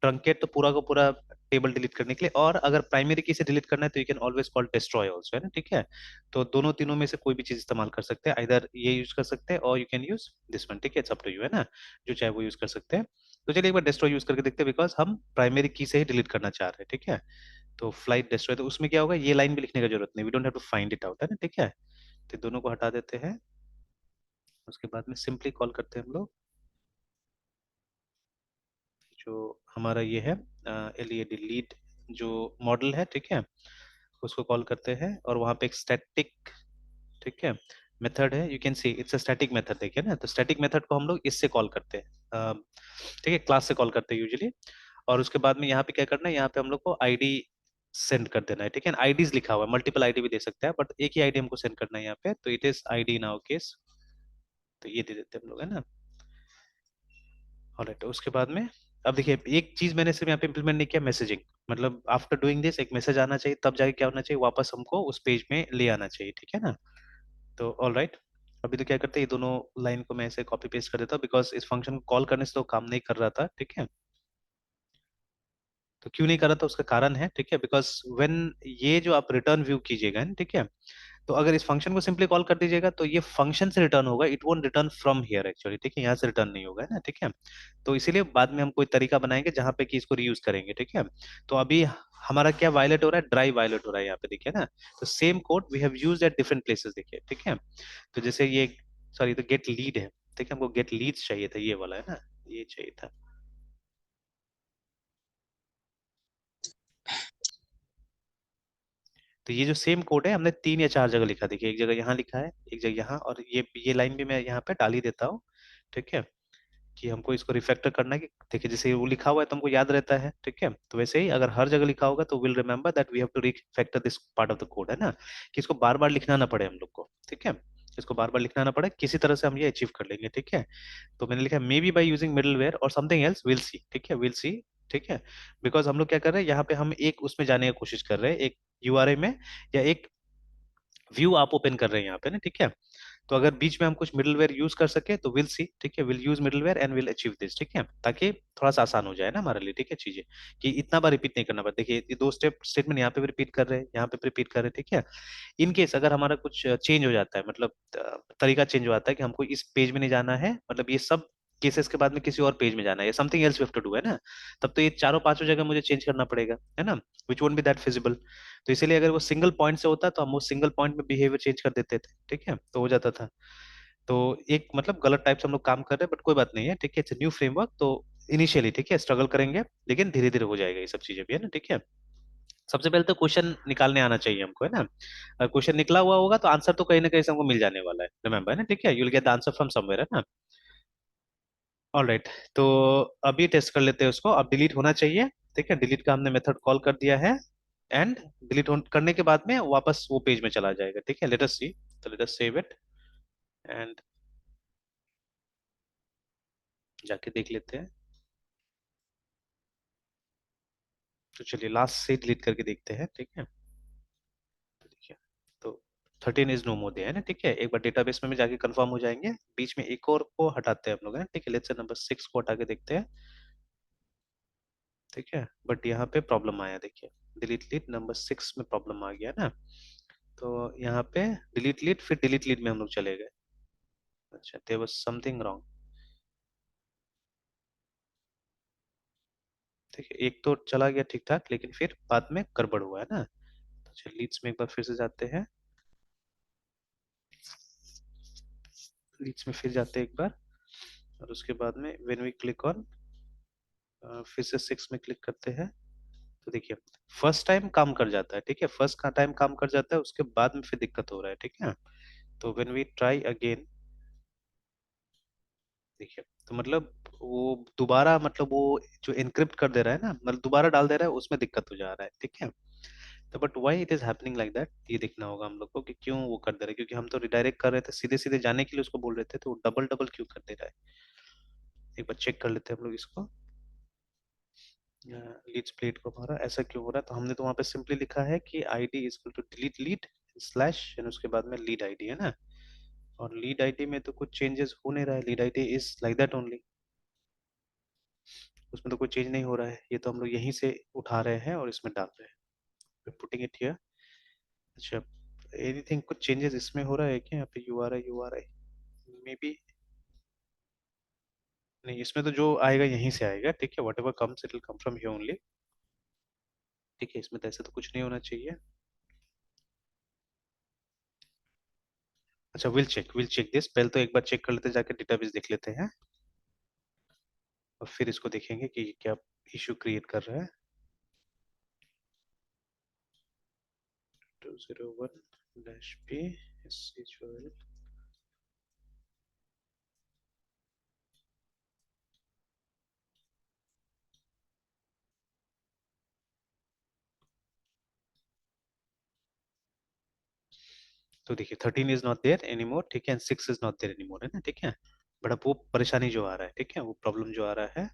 ट्रंकेट तो पूरा का पूरा टेबल डिलीट करने के लिए, और अगर प्राइमरी की से डिलीट करना है तो you can always call destroy also, है ना, ठीक है। तो दोनों तीनों में से कोई भी चीज इस्तेमाल कर सकते हैं, आइदर ये यूज कर सकते हैं और you can use this one, ठीक है, इट्स अप टू यू, है ना, जो चाहे वो यूज कर सकते हैं। तो चलिए एक बार destroy यूज करके देखते हैं, बिकॉज हम प्राइमरी की से ही डिलीट करना चाह रहे हैं, ठीक है। तो फ्लाइट destroy, तो उसमें क्या होगा, ये लाइन भी लिखने का जरूरत नहीं, we don't have to find it out, है ना, ठीक है। तो दोनों को हटा देते हैं, उसके बाद में सिंपली कॉल करते हैं हम लोग जो हमारा ये है LED लीड जो मॉडल है, ठीक है, उसको कॉल करते हैं, और वहां पे एक स्टैटिक, ठीक है, मेथड है, you can see it's a static method, देखिए ना। तो स्टैटिक मेथड को हम लोग इससे कॉल करते हैं, ठीक है, क्लास से कॉल करते हैं यूजुअली। और उसके बाद में यहाँ पे क्या करना है, यहाँ पे हम लोग को आईडी सेंड कर देना है, ठीक है। आईडीज लिखा हुआ है, मल्टीपल आईडी भी दे सकते हैं, बट एक ही आईडी हमको सेंड करना है यहाँ पे, तो it is ID in our case, तो ये दे देते हैं हम लोग, है ना। ऑलराइट, उसके बाद में अब देखिए एक चीज मैंने सिर्फ यहाँ पे इम्प्लीमेंट नहीं किया, मैसेजिंग, मतलब आफ्टर डूइंग दिस एक मैसेज आना चाहिए, तब जाके क्या होना चाहिए, वापस हमको उस पेज में ले आना चाहिए, ठीक है ना। तो ऑल राइट, अभी तो क्या करते हैं, ये दोनों लाइन को मैं ऐसे कॉपी पेस्ट कर देता हूँ, बिकॉज इस फंक्शन को कॉल करने से तो काम नहीं कर रहा था, ठीक है। तो क्यों नहीं कर रहा था, उसका कारण है, ठीक है, बिकॉज व्हेन ये जो आप रिटर्न व्यू कीजिएगा, ठीक है, तो अगर इस फंक्शन को सिंपली कॉल कर दीजिएगा तो ये फंक्शन से रिटर्न होगा, it won't return from here actually, ठीक है, यहाँ से रिटर्न नहीं होगा, है ना, ठीक है। तो इसीलिए बाद में हम कोई तरीका बनाएंगे जहां पे कि इसको रीयूज करेंगे, ठीक है। तो अभी हमारा क्या वायलेट हो रहा है, ड्राई वायलेट हो रहा है यहाँ पे, देखिए ना। तो same code we have used at different places, देखिए, ठीक है। तो जैसे ये, सॉरी, तो गेट लीड है, ठीक है, हमको गेट लीड्स चाहिए था, ये वाला है ना, ये चाहिए था। तो ये जो सेम कोड है हमने 3 या 4 जगह लिखा, देखिए एक जगह यहाँ लिखा है, एक जगह यहाँ, और ये लाइन भी मैं यहाँ पे डाल ही देता हूँ, ठीक है, कि हमको इसको रिफैक्टर करना है, कि देखिए जैसे वो लिखा हुआ है तो हमको याद रहता है, ठीक है। तो वैसे ही अगर हर जगह लिखा होगा तो will remember that we have to refactor this part of the code, है ना, कि इसको बार बार लिखना ना पड़े हम लोग को, ठीक है। इसको बार बार लिखना ना पड़े, किसी तरह से हम ये अचीव कर लेंगे, ठीक है। तो मैंने लिखा may be by using middleware और समथिंग एल्स, विल सी, ठीक है, विल सी, ठीक है। बिकॉज हम लोग क्या कर रहे हैं, यहाँ पे हम एक उसमें जाने की कोशिश कर रहे हैं, एक यूआरए में, या एक व्यू आप ओपन कर रहे हैं यहाँ पे ना, ठीक है। तो अगर बीच में हम कुछ मिडलवेयर यूज कर सके तो विल सी, ठीक है, will use middleware and will achieve this, ठीक है, ताकि थोड़ा सा आसान हो जाए ना हमारे लिए, ठीक है, चीजें, कि इतना बार रिपीट नहीं करना पड़ता। देखिए ये दो स्टेटमेंट यहाँ पे भी रिपीट कर रहे हैं, यहाँ पे भी रिपीट कर रहे हैं, ठीक है। इन केस अगर हमारा कुछ चेंज हो जाता है, मतलब तरीका चेंज हो जाता है कि हमको इस पेज में नहीं जाना है, मतलब ये सब केसेस के बाद में किसी और पेज में जाना है, या something else we have to do, है ना, तब तो ये चारों पांचों जगह मुझे चेंज करना पड़ेगा, है ना, विच वोंट बी दैट फिजिबल। तो इसीलिए अगर वो सिंगल पॉइंट से होता तो हम वो सिंगल पॉइंट में बिहेवियर चेंज कर देते थे, ठीक है, तो हो जाता था। तो एक मतलब गलत टाइप से हम लोग काम कर रहे हैं, बट कोई बात नहीं है, ठीक है, इट्स न्यू फ्रेमवर्क, तो इनिशियली, ठीक है, स्ट्रगल करेंगे, लेकिन धीरे धीरे हो जाएगा ये सब चीजें भी, है ना, ठीक है। सबसे पहले तो क्वेश्चन निकालने आना चाहिए हमको, है ना। अगर क्वेश्चन निकला हुआ होगा तो आंसर तो कहीं ना कहीं से हमको मिल जाने वाला है, रिमेम्बर, है ना, ठीक है, you will get the answer from somewhere, है ना। ऑलराइट, तो अभी टेस्ट कर लेते हैं उसको, अब डिलीट होना चाहिए, ठीक है, डिलीट का हमने मेथड कॉल कर दिया है, एंड डिलीट करने के बाद में वापस वो पेज में चला जाएगा, ठीक है, लेट अस सी। तो let us save it and जाके देख लेते हैं। तो चलिए लास्ट से डिलीट करके देखते हैं, ठीक है। तो देखिए, तो 13 इज नो मोर है ना, ठीक है। एक बार डेटाबेस में भी जाके कंफर्म हो जाएंगे, बीच में एक और को हटाते हैं हम लोग, है ना, ठीक है, लेट्स से नंबर 6 को हटा के देखते हैं, ठीक है। बट यहाँ पे प्रॉब्लम आया, देखिए, डिलीट लीड नंबर 6 में प्रॉब्लम आ गया ना। तो यहाँ पे डिलीट लीड, फिर डिलीट लीड में हम लोग चले गए, अच्छा, देयर वाज समथिंग रॉन्ग, ठीक है, एक तो चला गया ठीक ठाक, लेकिन फिर बाद में गड़बड़ हुआ है ना। तो चलिए लीड्स में एक बार फिर से जाते हैं, लीड्स में फिर जाते हैं एक बार, और उसके बाद में व्हेन वी क्लिक ऑन, फिर से 6 में क्लिक करते हैं। तो देखिए फर्स्ट टाइम काम कर जाता है, ठीक है, फर्स्ट का टाइम काम कर जाता है, उसके बाद में फिर दिक्कत हो रहा है, ठीक है। तो व्हेन वी ट्राई अगेन, देखिए, तो मतलब वो दोबारा, मतलब वो जो एनक्रिप्ट कर दे रहा है ना, मतलब दोबारा डाल दे रहा है, उसमें दिक्कत हो जा रहा है, ठीक है। तो but why it is happening like that, ये देखना होगा हम लोग को कि क्यों वो कर दे रहा है, क्योंकि हम तो रिडायरेक्ट कर रहे थे, सीधे सीधे जाने के लिए उसको बोल रहे थे, तो वो डबल डबल क्यों कर दे रहा है। एक बार चेक कर लेते हैं हम लोग इसको, लीड स्प्लिट को हमारा ऐसा क्यों हो रहा है। तो हमने तो वहां पे सिंपली लिखा है कि ID is equal to delete lead slash, and उसके बाद में लीड आईडी, है ना। और लीड आईडी में तो कुछ चेंजेस हो नहीं रहा है, lead ID is like that only, उसमें तो कोई चेंज नहीं हो रहा है, ये तो हम लोग यहीं से उठा रहे हैं और इसमें डाल रहे हैं, पुटिंग इट हियर। अच्छा, एनीथिंग कुछ चेंजेस इसमें हो रहा है क्या, यहाँ पे you are I may be, नहीं, इसमें तो जो आएगा यहीं से आएगा, ठीक है, what ever comes it will come from here only, ठीक है, इसमें तो ऐसे तो कुछ नहीं होना चाहिए। अच्छा, विल चेक दिस, पहले तो एक बार चेक कर लेते हैं, जाके डेटाबेस देख लेते हैं और फिर इसको देखेंगे कि क्या इशू क्रिएट कर रहा है। 201-P SC12। तो देखिए 13 इज नॉट देयर एनीमोर, ठीक है, and 6 is not there anymore, है ना, ठीक है। बट अब वो परेशानी जो आ रहा है, ठीक है, वो प्रॉब्लम जो आ रहा है,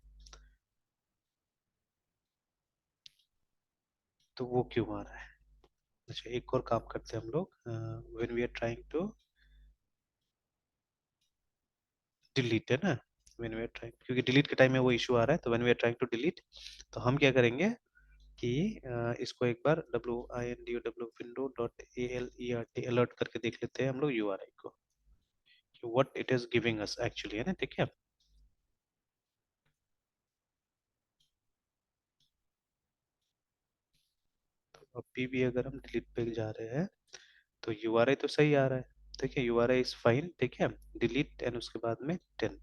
तो वो क्यों आ रहा है। अच्छा, एक और काम करते हैं हम लोग, when we are trying to delete, है ना, व्हेन वी आर ट्राइंग, क्योंकि डिलीट के टाइम में वो इशू आ रहा है, तो when we are trying to delete, तो हम क्या करेंगे कि इसको एक बार windowWindow.alert अलर्ट करके देख लेते हैं हम लोग यूआरआई को, कि what it is giving us actually, है ना, ठीक है। तो अभी भी अगर हम डिलीट पे जा रहे हैं तो यूआरआई तो सही आ रहा है, ठीक है, यूआरआई इज फाइन, ठीक है, डिलीट एंड उसके बाद में 10।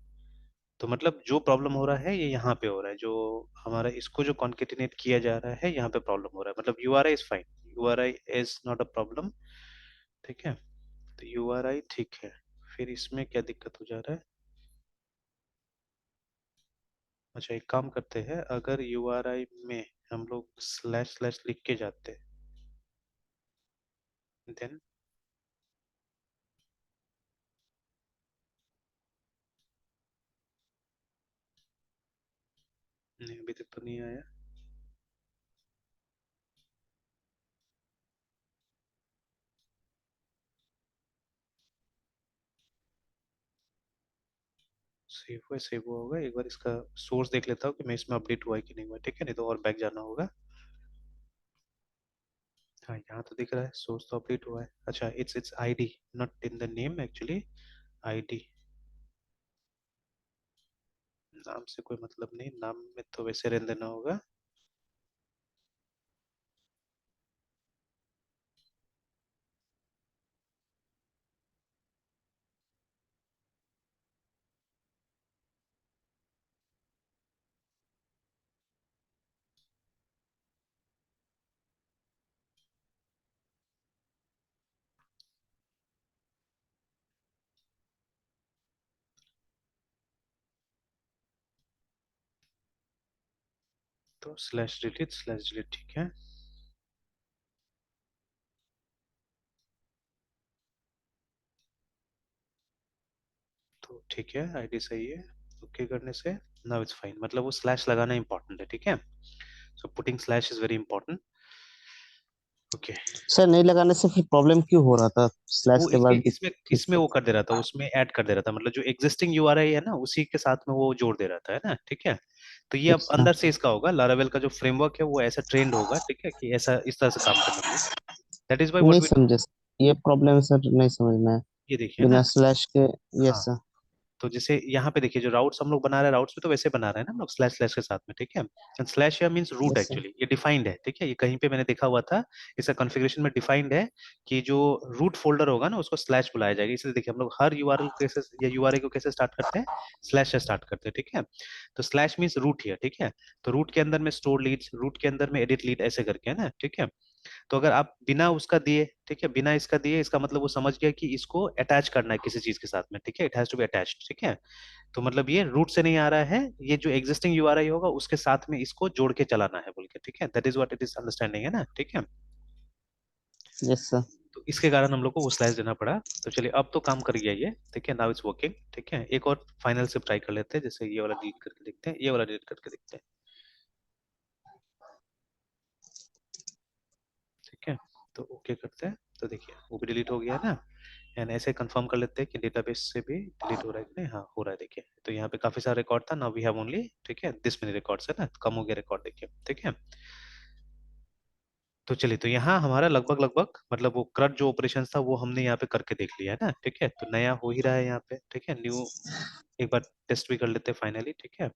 तो मतलब जो प्रॉब्लम हो रहा है ये यहाँ पे हो रहा है, जो हमारा इसको जो कॉन्केटिनेट किया जा रहा है यहाँ पे प्रॉब्लम हो रहा है, मतलब URI is fine, URI is not a problem, ठीक है, तो यूआरआई ठीक है। फिर इसमें क्या दिक्कत हो जा रहा है। अच्छा, एक काम करते हैं, अगर यूआरआई में हम लोग स्लैश स्लैश लिख के जाते देन, नहीं अभी तक तो नहीं आया। सेव हुआ होगा, एक बार इसका सोर्स देख लेता हूँ कि मैं इसमें अपडेट हुआ है कि नहीं हुआ, ठीक है, नहीं तो और बैक जाना होगा। हाँ, यहाँ तो दिख रहा है सोर्स तो अपडेट हुआ है। अच्छा, it's ID, not in the name actually, ID, नाम से कोई मतलब नहीं, नाम में तो वैसे रहने देना होगा। तो स्लैश डिलीट ठीक है। तो ठीक है, आईडी सही है, ओके करने से नाउ इट्स फाइन, मतलब वो स्लैश लगाना इंपॉर्टेंट है, ठीक है, so putting slash is very important. Okay, sir नहीं लगाने से फिर प्रॉब्लम क्यों हो रहा था, स्लैश वो के इसके बाद भी इसमें ठीक इसमें था। वो कर दे रहा था, उसमें ऐड कर दे रहा था, मतलब जो एग्जिस्टिंग यूआरआई है ना उसी के साथ में वो जोड़ दे रहा था, है ना, ठीक है। तो ये अब अच्छा, अंदर से इसका होगा, लारावेल का जो फ्रेमवर्क है वो ऐसा ट्रेंड होगा, ठीक है, कि ऐसा इस तरह से काम करने के लिए, दैट इज व्हाई नहीं व्हाट वी डू। समझे सर, ये प्रॉब्लम सर नहीं समझ में आया। ये देखिए बिना ना, स्लैश के। हाँ, यस सर। तो जैसे यहाँ पे देखिए जो राउट्स हम लोग बना रहे हैं, राउट्स में तो वैसे बना रहे हैं ना हम लोग स्लैश स्लैश के साथ में, ठीक है, एंड स्लैश या means root, yes sir. Actually ये डिफाइंड है, ठीक है, ये कहीं पे मैंने देखा हुआ था, इसका कॉन्फ़िगरेशन में डिफाइंड है कि जो रूट फोल्डर होगा ना उसको स्लैश बुलाया जाएगा, इसलिए देखिए हम लोग हर यूआरएल कैसे या यूआरआई को कैसे स्टार्ट करते हैं, स्लैश से स्टार्ट करते हैं, ठीक है। तो स्लैश मींस रूट हियर, ठीक है, तो रूट के अंदर में स्टोर लीड्स, रूट के अंदर में एडिट लीड, ऐसे करके, है ना, ठीक है। तो अगर आप बिना उसका दिए, ठीक है, बिना इसका दिए, इसका मतलब वो समझ गया कि इसको अटैच करना है किसी चीज के साथ में, ठीक है, it has to be attached, ठीक है। तो मतलब ये रूट से नहीं आ रहा है, ये जो एग्जिस्टिंग यूआरआई होगा उसके साथ में इसको जोड़ के चलाना है बोल के, ठीक है, that is what it is understanding, है ना, ठीक है। Yes sir. तो इसके कारण हम लोग को वो स्लाइस देना पड़ा। तो चलिए अब तो काम कर गया ये, ठीक है, नाउ इट्स वर्किंग, ठीक है, एक और फाइनल से ट्राई कर लेते हैं, जैसे ये वाला डिलीट करके देखते हैं, ये वाला डिलीट करके देखते हैं, ठीक है, तो ओके करते हैं। तो देखिए वो भी डिलीट हो गया है ना, एंड ऐसे कंफर्म कर लेते हैं कि डेटाबेस से भी डिलीट हो रहा है कि नहीं, हाँ हो रहा है, देखिए तो यहाँ पे काफी सारा रिकॉर्ड था, नाउ वी हैव ओनली, ठीक है, दिस मेनी रिकॉर्ड्स, है ना, कम हो गया रिकॉर्ड, देखिए, ठीक है। तो चलिए, तो यहाँ हमारा लगभग लगभग मतलब वो CRUD जो ऑपरेशन था वो हमने यहाँ पे करके देख लिया है ना, ठीक है। तो नया हो ही रहा है यहाँ पे, ठीक है। न्यू एक बार टेस्ट भी कर लेते हैं फाइनली, ठीक है।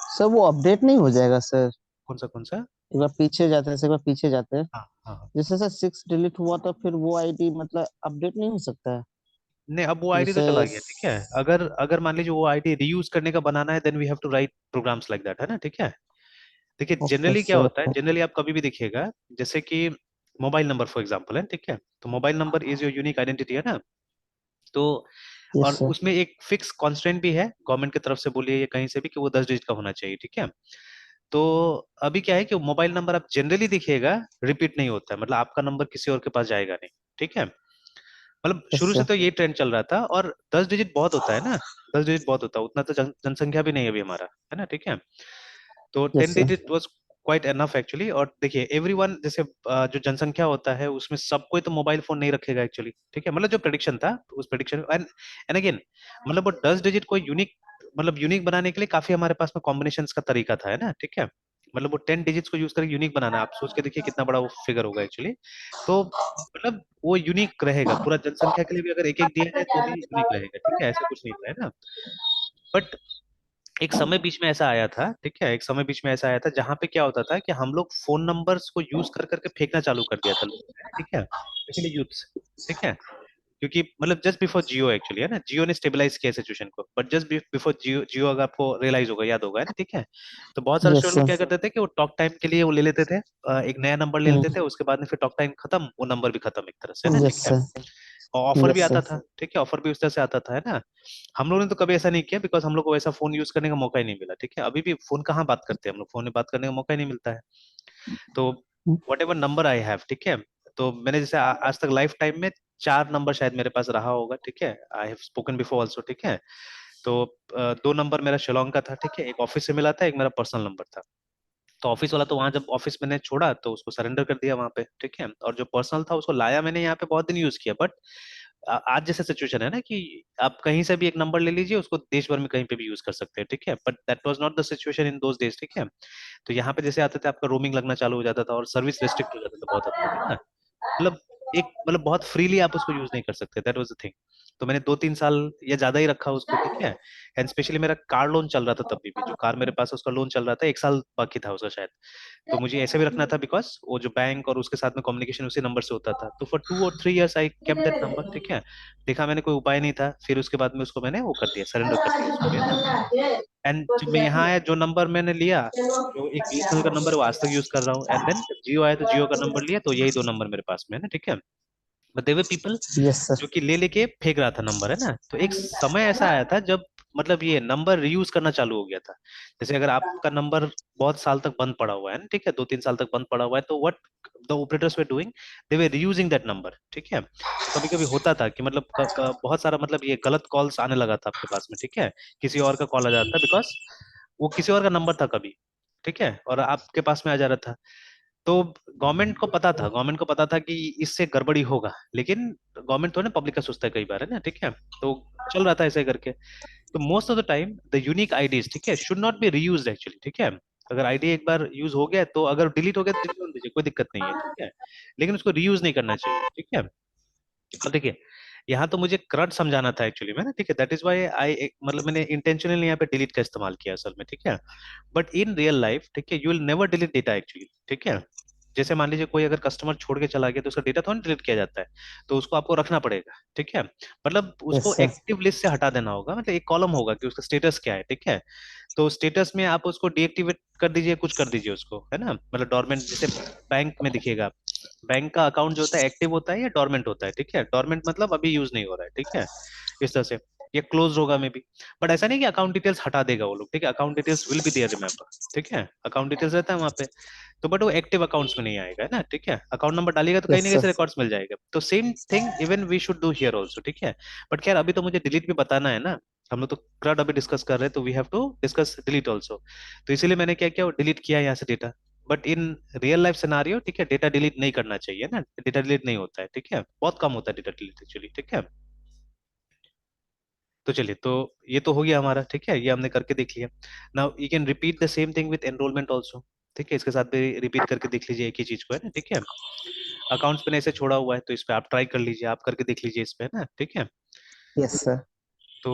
सर वो अपडेट नहीं हो जाएगा सर? कौन सा कौन सा? एक बार पीछे जाते हैं सर, एक बार पीछे जाते हैं। हाँ हाँ हाँ। जैसे सर 6 डिलीट हुआ तो फिर वो आईडी मतलब अपडेट नहीं हो सकता है? नहीं, अब वो आईडी तो जैसे चला गया, ठीक है। अगर अगर मान लीजिए वो आईडी रीयूज करने का बनाना है, then we have to write programs like that, है ना, ठीक है। देखिए ओके जनरली क्या सर। होता है, जनरली आप कभी भी देखिएगा, जैसे कि मोबाइल नंबर फॉर एग्जांपल है, ठीक है। तो mobile number is your unique identity, है ना। तो यस और सर। उसमें एक फिक्स कांस्टेंट भी है गवर्नमेंट की तरफ से, बोलिए या कहीं से भी, कि वो 10 डिजिट का होना चाहिए, ठीक है। तो अभी क्या है कि मोबाइल नंबर आप जनरली देखिएगा रिपीट नहीं होता है, मतलब आपका नंबर किसी और के पास जाएगा नहीं, ठीक है। मतलब यस शुरू से सर। तो ये ट्रेंड चल रहा था, और 10 डिजिट बहुत होता है ना, 10 डिजिट बहुत होता है, उतना तो जनसंख्या भी नहीं है अभी हमारा, है ना, ठीक है। तो ten yes sir. Digit was quite enough actually. और देखिए एवरीवन, जैसे जो जनसंख्या होता है उसमें सब कोई तो मोबाइल फोन नहीं रखेगा एक्चुअली, ठीक है। मतलब जो प्रेडिक्शन था, उस प्रेडिक्शन एंड अगेन, मतलब वो 10 डिजिट को यूनिक, मतलब यूनिक बनाने के लिए काफी हमारे पास में कॉम्बिनेशन का तरीका था, है ना, ठीक है। मतलब वो 10 डिजिट्स को यूज करके यूनिक बनाना है, आप सोच के देखिए कितना बड़ा वो फिगर होगा एक्चुअली। तो मतलब वो यूनिक रहेगा पूरा जनसंख्या के लिए भी, अगर एक एक दिया जाए तो भी यूनिक रहेगा, ठीक है, ऐसा कुछ नहीं था, है ना। बट एक समय बीच में ऐसा आया था, ठीक है, एक समय बीच में ऐसा आया था जहां पे क्या होता था कि हम लोग फोन नंबर्स को यूज कर करके फेंकना चालू कर दिया था लोगों ने, ठीक है, स्पेशली यूथ्स, ठीक है। क्योंकि मतलब जस्ट बिफोर जियो एक्चुअली, है ना, जियो ने स्टेबलाइज किया सिचुएशन को, बट जस्ट बिफोर जियो, जियो अगर आपको रियलाइज होगा, याद होगा, है ना, ठीक है। तो बहुत सारे यस स्टूडेंट लोग सर। क्या करते थे कि वो टॉक टाइम के लिए वो ले लेते थे, एक नया नंबर ले लेते थे, हम्म। उसके बाद में फिर टॉक टाइम खत्म, वो नंबर भी खत्म एक तरह से, है ना, यस ठीक है। सर। और ऑफर भी यस आता सर। था, ठीक है, ऑफर भी उस तरह से आता था, है ना। हम लोगों ने तो कभी ऐसा नहीं किया, बिकॉज हम लोग को वैसा फोन यूज करने का मौका ही नहीं मिला, ठीक है। अभी भी फोन कहाँ बात करते हैं हम लोग, फोन में बात करने का मौका ही नहीं मिलता है। तो what ever number I have, ठीक है। तो मैंने जैसे आज तक लाइफ टाइम में 4 नंबर शायद मेरे पास रहा होगा, ठीक है। I have spoken before also, ठीक है। तो 2 नंबर मेरा शिलोंग का था, ठीक है, एक ऑफिस से मिला था, एक मेरा पर्सनल नंबर था। तो ऑफिस वाला तो वहां जब ऑफिस मैंने छोड़ा तो उसको सरेंडर कर दिया वहां पे, ठीक है। और जो पर्सनल था उसको लाया मैंने यहाँ पे, बहुत दिन यूज किया। बट आज जैसे सिचुएशन है ना कि आप कहीं से भी एक नंबर ले लीजिए, उसको देश भर में कहीं पे भी यूज कर सकते हैं, ठीक है। But that was not the situation in those days, ठीक है। तो यहाँ पे जैसे आते थे, आपका रोमिंग लगना चालू हो जाता था और सर्विस रेस्ट्रिक्ट हो जाता था बहुत हद तक, है ना। मतलब एक मतलब बहुत फ्रीली आप उसको यूज नहीं कर सकते, दैट वाज द थिंग। तो मैंने 2-3 साल या ज्यादा ही रखा उसको, ठीक है। एंड स्पेशली मेरा कार लोन चल रहा था तब भी जो कार मेरे पास है उसका लोन चल रहा था, 1 साल बाकी था उसका शायद। तो मुझे ऐसे भी रखना था, बिकॉज वो जो बैंक और उसके साथ में कम्युनिकेशन उसी नंबर से होता था। तो फॉर 2 और 3 years I kept that number, ठीक है। देखा मैंने कोई उपाय नहीं था, फिर उसके बाद में उसको मैंने वो कर दिया, सरेंडर कर दिया उसको भी, है ना। एंड जब मैं यहाँ आया, जो नंबर मैंने लिया, जो एक बीएसएनएल का नंबर है, वो आज तक यूज कर रहा हूँ। एंड देन जब जियो आया तो जियो का नंबर लिया, तो यही 2 नंबर मेरे पास में है ना, ठीक है। But there people yes sir. जो कि ले लेके फेंक रहा था नंबर, है ना। तो एक समय ऐसा आया था जब मतलब ये नंबर रीयूज करना चालू हो गया था। जैसे अगर आपका नंबर बहुत साल तक बंद पड़ा हुआ है ना, ठीक है, 2-3 साल तक बंद पड़ा हुआ है, तो what the operators way doing, they way reusing that number, ठीक है। तो कभी कभी होता था कि मतलब बहुत सारा मतलब ये गलत कॉल्स आने लगा था आपके पास में, ठीक है। किसी और का कॉल आ जाता था, बिकॉज वो किसी और का नंबर था कभी, ठीक है, और आपके पास में आ जा रहा था। तो गवर्नमेंट को पता था कि इससे गड़बड़ी होगा, लेकिन गवर्नमेंट तो ना पब्लिक का सोचता है कई बार, है ना, ठीक है। तो चल रहा था ऐसे करके। तो most of the time the unique IDs, ठीक है, should not be reused actually, ठीक है। अगर आईडी एक बार यूज हो गया, तो अगर डिलीट हो गया तो डिलीट होने दीजिए, कोई दिक्कत नहीं है, ठीक है। लेकिन उसको रीयूज नहीं करना चाहिए, ठीक है। अब देखिए, यहाँ तो मुझे क्रड समझाना था एक्चुअली में ना, ठीक है। दैट इज वाई आई मतलब मैंने इंटेंशनली यहाँ पे डिलीट का इस्तेमाल किया असल में, ठीक है। बट इन रियल लाइफ, ठीक है, you will never delete data actually, ठीक है। जैसे मान लीजिए कोई अगर कस्टमर छोड़ के चला गया, तो उसका डेटा थोड़ा डिलीट किया जाता है, तो उसको आपको रखना पड़ेगा, ठीक है। मतलब यस उसको सर। एक्टिव लिस्ट से हटा देना होगा, मतलब एक कॉलम होगा कि उसका स्टेटस क्या है, ठीक है। तो स्टेटस में आप उसको डीएक्टिवेट कर दीजिए, कुछ कर दीजिए उसको, है ना। मतलब डोरमेंट, जैसे बैंक में दिखेगा, बैंक का अकाउंट जो होता है एक्टिव होता है या डोरमेंट होता है, ठीक है। डोरमेंट मतलब अभी यूज नहीं हो रहा है, ठीक है, इस तरह से। ये क्लोज होगा मे बी। बट ऐसा नहीं कि अकाउंट डिटेल्स हटा देगा वो लोग, ठीक है। Account details will be there, remember, ठीक है, अकाउंट डिटेल्स रहता है वहां पे। तो बट वो एक्टिव अकाउंट्स में नहीं आएगा, है ना, ठीक है। अकाउंट नंबर डालिएगा तो कहीं ना यस कहीं से सर। रिकॉर्ड्स मिल जाएगा। तो same thing even we should do here also, ठीक है। बट खैर अभी तो मुझे डिलीट भी बताना है ना, हम लोग तो CRUD अभी डिस्कस कर रहे हैं, तो we have to discuss delete also. तो इसीलिए मैंने क्या किया, डिलीट किया यहाँ से data. But in real life scenario, ठीक है, डेटा डिलीट नहीं करना चाहिए ना, डेटा डिलीट नहीं होता है, ठीक है, बहुत कम होता है डेटा डिलीट एक्चुअली, ठीक है। तो चलिए, तो ये तो हो गया हमारा, ठीक है, ये हमने करके देख लिया। Now you can repeat the same thing with enrolment also, ठीक है, इसके साथ भी रिपीट करके देख लीजिए एक ही चीज को, है ना, ठीक है। अकाउंट्स पे ऐसे छोड़ा हुआ है तो इस पे आप ट्राई कर लीजिए, आप करके देख लीजिए इस पे, है ना, ठीक है। Yes sir. तो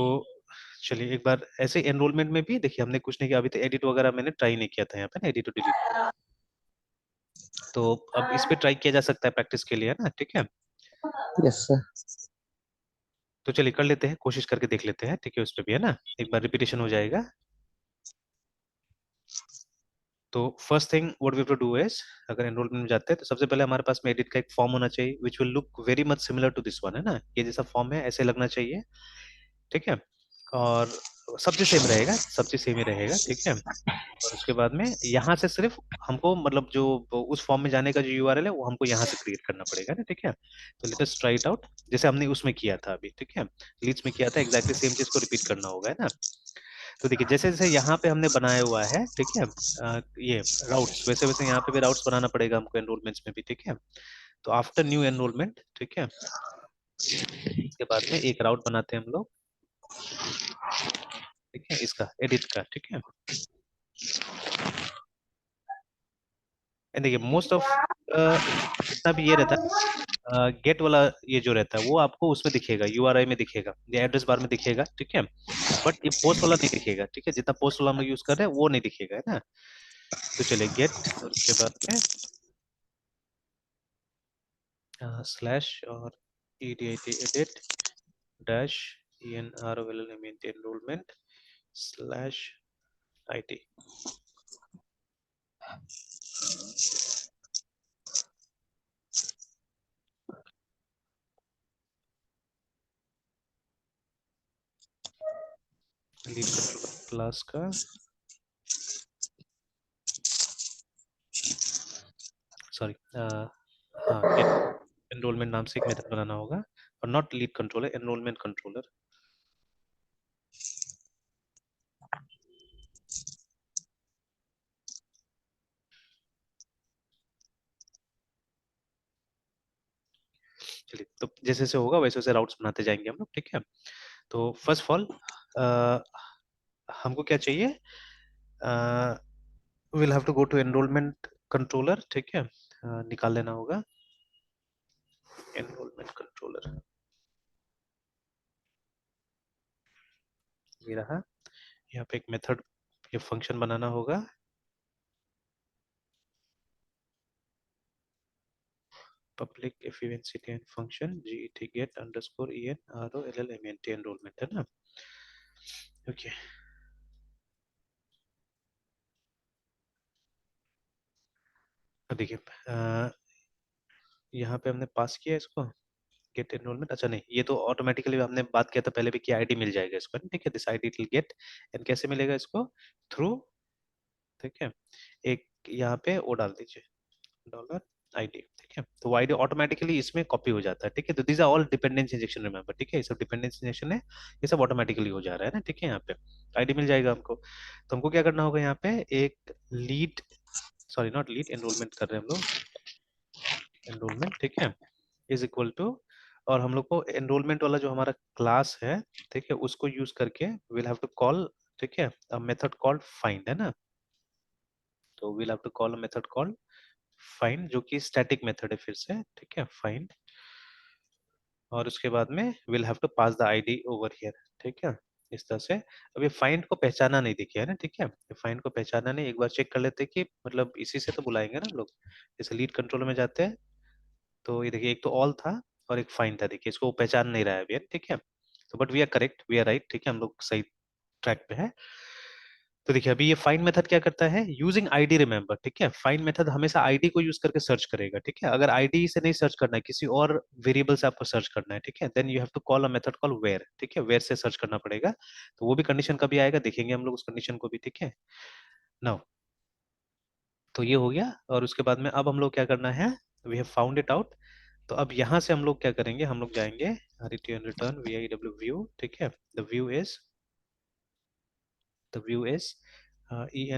चलिए एक बार ऐसे एनरोलमेंट में भी देखिए हमने कुछ नहीं किया अभी, तो एडिट वगैरह मैंने ट्राई नहीं किया था यहाँ पे ना, एडिट और डिलीट। तो अब इस पे ट्राई किया जा सकता है प्रैक्टिस के लिए, है ना, ठीक है। Yes sir. तो चलिए कर लेते हैं, कोशिश करके देख लेते हैं, ठीक है, उस पे भी, है ना, एक बार रिपीटेशन हो जाएगा। तो first thing what we have to do is, अगर एनरोलमेंट में जाते हैं तो सबसे पहले हमारे पास में एडिट का एक फॉर्म होना चाहिए which will look very much similar to this one, है ना, ये जैसा फॉर्म है ऐसे लगना चाहिए, ठीक है। और सब चीज सेम रहेगा, सब चीज सेम ही रहेगा, ठीक है। और उसके बाद में यहाँ से सिर्फ हमको मतलब जो उस फॉर्म में जाने का जो यूआरएल है वो हमको यहाँ से क्रिएट करना पड़ेगा ना, ठीक है। तो let us try it out, जैसे हमने उसमें किया था अभी, ठीक है, लीड्स में किया था, एग्जैक्टली सेम चीज को रिपीट करना होगा, है ना। तो देखिए जैसे जैसे यहाँ पे हमने बनाया हुआ है, ठीक है, ये राउट्स, वैसे वैसे यहाँ पे भी राउट्स बनाना पड़ेगा हमको एनरोलमेंट्स में भी, ठीक है। तो आफ्टर न्यू एनरोलमेंट, ठीक है, इसके बाद में एक राउट बनाते हैं हम लोग, ठीक है, इसका एडिट का, ठीक है। एंड देखिए मोस्ट ऑफ जितना भी ये रहता है गेट वाला, ये जो रहता है वो आपको उसमें दिखेगा, यूआरआई में दिखेगा, ये एड्रेस बार में दिखेगा, ठीक है। बट ये पोस्ट वाला नहीं दिखेगा, ठीक है, जितना पोस्ट वाला हम लोग यूज कर रहे हैं वो नहीं दिखेगा, है ना। तो चलिए गेट और उसके बाद में स्लैश और edt edit dash enrollment slash it। Lead control class का सॉरी हाँ गेट एनरोलमेंट नाम से एक मेथड बनाना होगा, और not lead controller, enrolment controller. चलिए तो जैसे जैसे होगा वैसे वैसे राउट्स बनाते जाएंगे हम लोग, ठीक है। तो फर्स्ट ऑफ ऑल हमको क्या चाहिए, will have to go to enrolment controller, ठीक है, निकाल लेना होगा एनरोलमेंट कंट्रोलर, ये रहा। यहाँ पे एक मेथड, ये फंक्शन बनाना होगा, public efficiency function get get underscore en rollment enrolment, है ना, ओके। देखिए यहाँ पे हमने पास किया इसको गेट एनरोलमेंट, अच्छा नहीं ये तो ऑटोमेटिकली हमने बात किया था पहले भी कि आईडी मिल जाएगा इसको, ठीक है, this ID will get, and कैसे मिलेगा इसको, थ्रू, ठीक है, एक यहाँ पे वो डाल दीजिए डॉलर आईडी, ठीक है। तो वो आईडी ऑटोमेटिकली इसमें कॉपी हो जाता है, ठीक है। तो these are all dependency injection, remember, ठीक है, ये सब डिपेंडेंसी इंजेक्शन है, ये सब ऑटोमेटिकली हो जा रहा है ना, ठीक है। यहाँ पे आईडी मिल जाएगा हमको, तो हमको क्या करना होगा, यहाँ पे एक lead, sorry not lead, enrolment कर रहे हैं हम लोग, एनरोलमेंट, ठीक है, इज इक्वल टू, और हम लोग को एनरोलमेंट वाला जो हमारा क्लास है, ठीक है, उसको यूज करके विल हैव टू कॉल, ठीक है, अ मेथड कॉल्ड फाइंड, है ना। तो will have to call a method called find, जो कि स्टैटिक मेथड है फिर से, ठीक है, फाइंड, और उसके बाद में will have to pass the ID over here, ठीक है, इस तरह से। अब ये फाइंड को पहचाना नहीं दिखे, है ना, ठीक है, ये फाइंड को पहचाना नहीं, एक बार चेक कर लेते हैं कि मतलब इसी से तो बुलाएंगे ना हम लोग, जैसे लीड कंट्रोल में जाते हैं तो ये देखिए एक तो ऑल था और एक फाइंड था, देखिए इसको वो पहचान नहीं रहा है अभी, ठीक है। तो but we are correct, we are right, ठीक है, हम लोग सही ट्रैक पे है। तो देखिए अभी ये फाइंड मेथड क्या करता है, यूजिंग आईडी, रिमेंबर, ठीक है, फाइंड मेथड हमेशा आईडी को यूज करके सर्च करेगा, ठीक है। अगर आईडी से नहीं सर्च करना है, किसी और वेरिएबल से आपको सर्च करना है, ठीक है, then you have to call a method call where, ठीक है, वेयर से सर्च करना पड़ेगा। तो वो भी कंडीशन कभी आएगा, देखेंगे हम लोग उस कंडीशन को भी, ठीक है। नाउ तो ये हो गया, और उसके बाद में अब हम लोग क्या करना है, we have found it out. तो अब यहाँ से हम लोग क्या करेंगे, हम लोग जाएंगे रिटर्न viw व्यू, ठीक है, द व्यू इज en